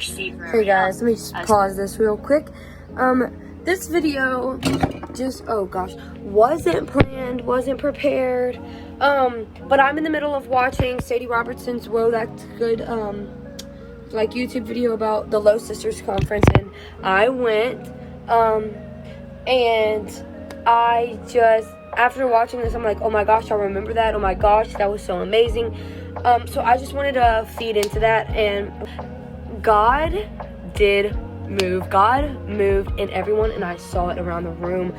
Hey guys, let me just pause this real quick. This video just, oh gosh, wasn't planned, wasn't prepared. But I'm in the middle of watching Sadie Robertson's Whoa That's Good, like YouTube video about the Low Sisters Conference, and I went, and I just, after watching this, I'm like, oh my gosh, I remember that. Oh my gosh, that was so amazing. So I just wanted to feed into that, and God did move. God moved in everyone, and I saw it around the room.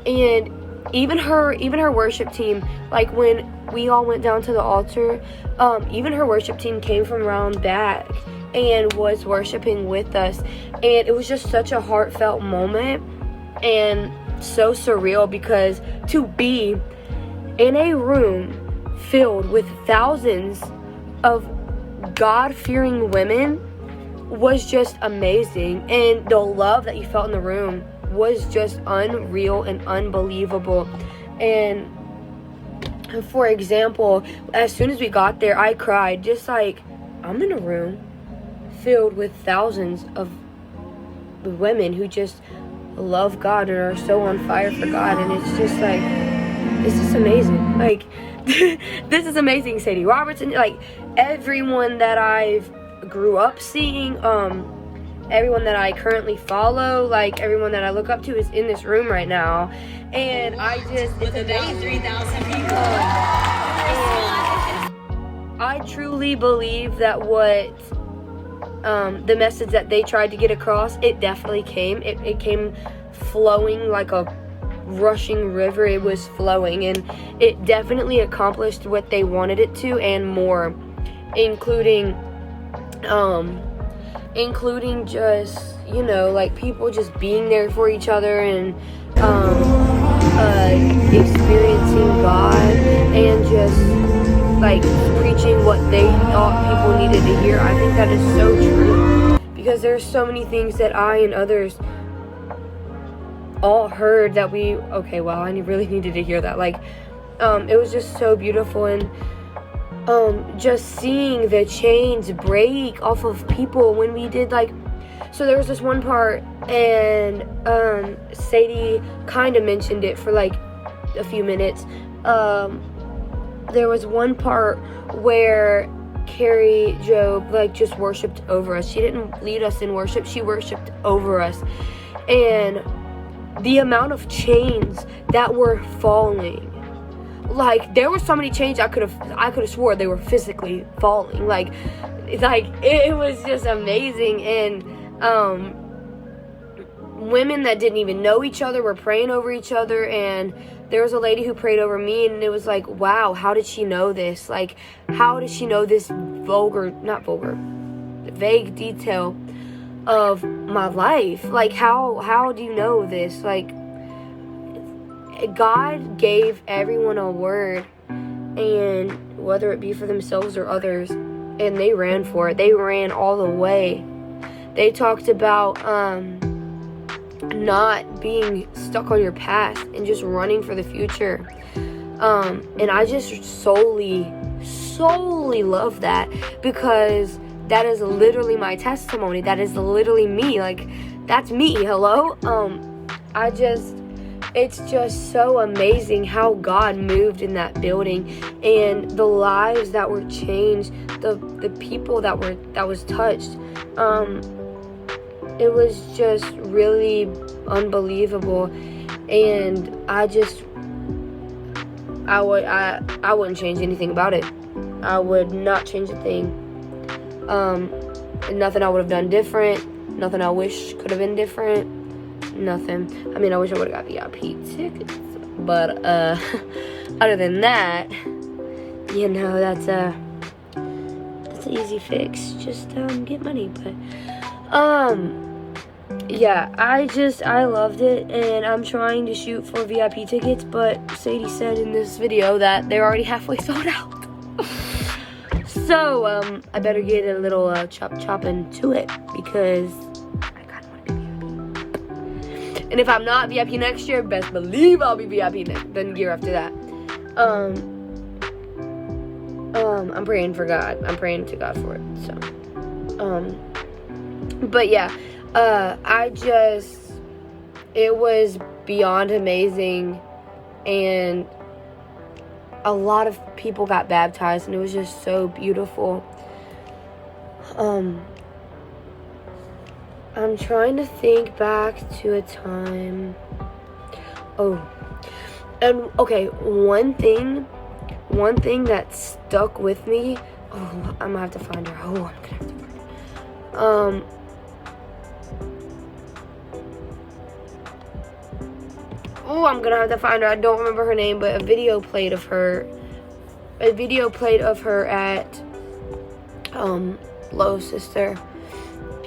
And even her worship team, like when we all went down to the altar, even her worship team came from around back and was worshiping with us, and it was just such a heartfelt moment and so surreal, because to be in a room filled with thousands of God-fearing women was just amazing, and the love that you felt in the room was just unreal and unbelievable. And for example, as soon as we got there, I cried, just like, I'm in a room filled with thousands of women who just love God and are so on fire for God, and it's just like, this is amazing. Like, this is amazing. Sadie Robertson, like everyone that I've grew up seeing, everyone that I currently follow, like everyone that I look up to is in this room right now, and I just, it's amazing. 3,000 people. And I truly believe that what the message that they tried to get across, it definitely came. It came flowing like a rushing river. It was flowing, and it definitely accomplished what they wanted it to and more, including just, you know, like people just being there for each other and experiencing God and just like preaching what they thought people needed to hear. I think that is so true, because there's so many things that I and others all heard that we, okay, wow, I really needed to hear that. Like, it was just so beautiful, and just seeing the chains break off of people when we did, like, so there was this one part, and Sadie kind of mentioned it for like a few minutes. There was one part where Carrie Job like just worshiped over us. She didn't lead us in worship, she worshiped over us, and the amount of chains that were falling, like there were so many chains I could have swore they were physically falling. Like it was just amazing. And women that didn't even know each other were praying over each other, and there was a lady who prayed over me, and it was like, wow, how did she know this? Like, how did she know this vague detail of my life? Like, how do you know this? Like, God gave everyone a word, and whether it be for themselves or others, and they ran for it. They ran all the way. They talked about not being stuck on your past and just running for the future. And I just solely love that, because that is literally my testimony. That is literally me. Like, that's me. Hello? It's just so amazing how God moved in that building, and the lives that were changed, the people that was touched. It was just really unbelievable, and I wouldn't change anything about it. I would not change a thing. Nothing I would have done different. Nothing I wish could have been different. Nothing. I mean, I wish I would have got VIP tickets, but other than that, you know, that's an easy fix. Just get money. But yeah, I loved it, and I'm trying to shoot for VIP tickets, but Sadie said in this video that they're already halfway sold out. So I better get a little chopping to it, because I kind of want to be VIP. And if I'm not VIP next year, best believe I'll be VIP the year after that. I'm praying for God. I'm praying to God for it. So But yeah, it was beyond amazing, and a lot of people got baptized, and it was just so beautiful. I'm trying to think back to a time. Oh, and okay, one thing that stuck with me. Oh, I'm gonna have to find her. Oh, I'm gonna have to find her. Oh, I'm gonna have to find her. I don't remember her name, but a video played of her at Low Sister,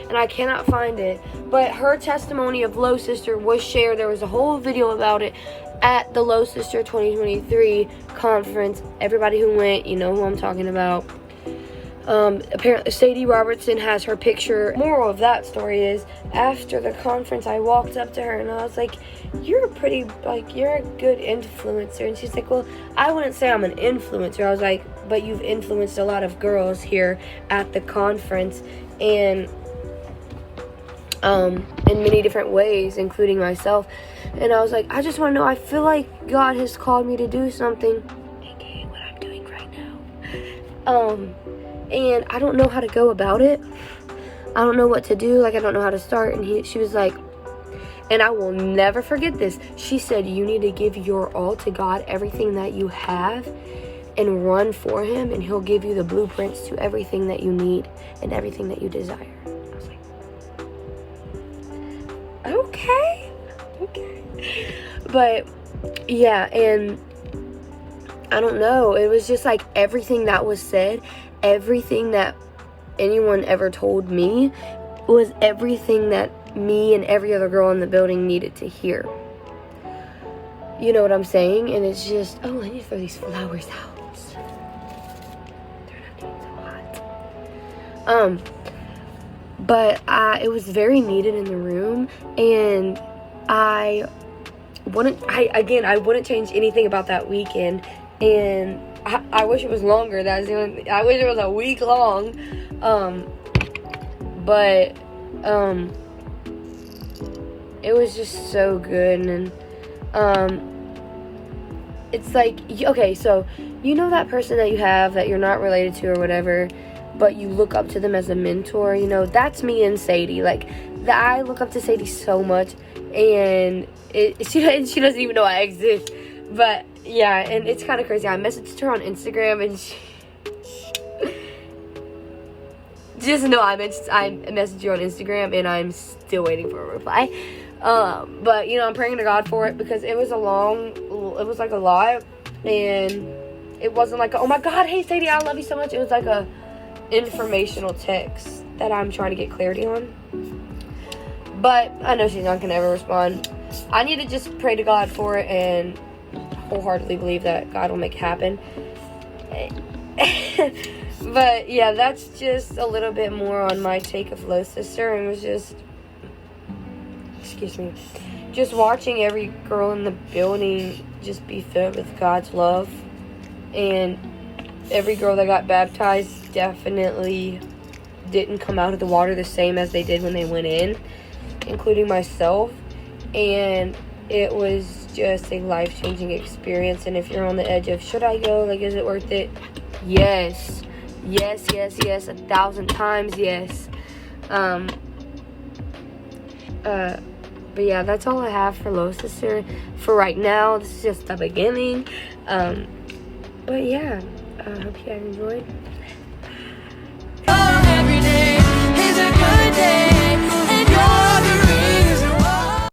and I cannot find it. But her testimony of Low Sister was shared. There was a whole video about it at the Low Sister 2023 conference. Everybody who went, you know who I'm talking about. Apparently Sadie Robertson has her picture. Moral of that story is, after the conference, I walked up to her and I was like, you're a good influencer. And she's like, well, I wouldn't say I'm an influencer. I was like, but you've influenced a lot of girls here at the conference, and in many different ways, including myself. And I was like, I just want to know, I feel like God has called me to do something, aka what I'm doing right now. And I don't know how to go about it. I don't know what to do. Like, I don't know how to start. And she was like, and I will never forget this. She said, you need to give your all to God, everything that you have, and run for Him, and He'll give you the blueprints to everything that you need and everything that you desire. I was like, okay. But yeah, and I don't know. It was just like everything that was said, everything that anyone ever told me was everything that me and every other girl in the building needed to hear. You know what I'm saying? And it's just, oh, I need to throw these flowers out. They're not doing so hot. But it was very needed in the room, and I wouldn't change anything about that weekend. And I wish it was longer. I wish it was a week long. But it was just so good. And it's like, okay, so you know that person that you have that you're not related to or whatever, but you look up to them as a mentor. You know, that's me and Sadie. Like, I look up to Sadie so much, and she doesn't even know I exist. But yeah, and it's kind of crazy. I messaged her on Instagram, and she just know I messaged you on Instagram, and I'm still waiting for a reply. But you know, I'm praying to God for it, because it was like a lot, and it wasn't like, oh my God, hey Sadie, I love you so much. It was like a informational text that I'm trying to get clarity on. But I know she's not gonna ever respond. I need to just pray to God for it and wholeheartedly believe that God will make it happen. But yeah, that's just a little bit more on my take of Low Sister. And it was just watching every girl in the building just be filled with God's love. And every girl that got baptized definitely didn't come out of the water the same as they did when they went in, including myself. And it was just a life-changing experience. And if you're on the edge of, should I go? Like, is it worth it? Yes. 1,000 times yes. But yeah, that's all I have for Low Sister for right now. This is just the beginning. But yeah, I hope you guys enjoyed.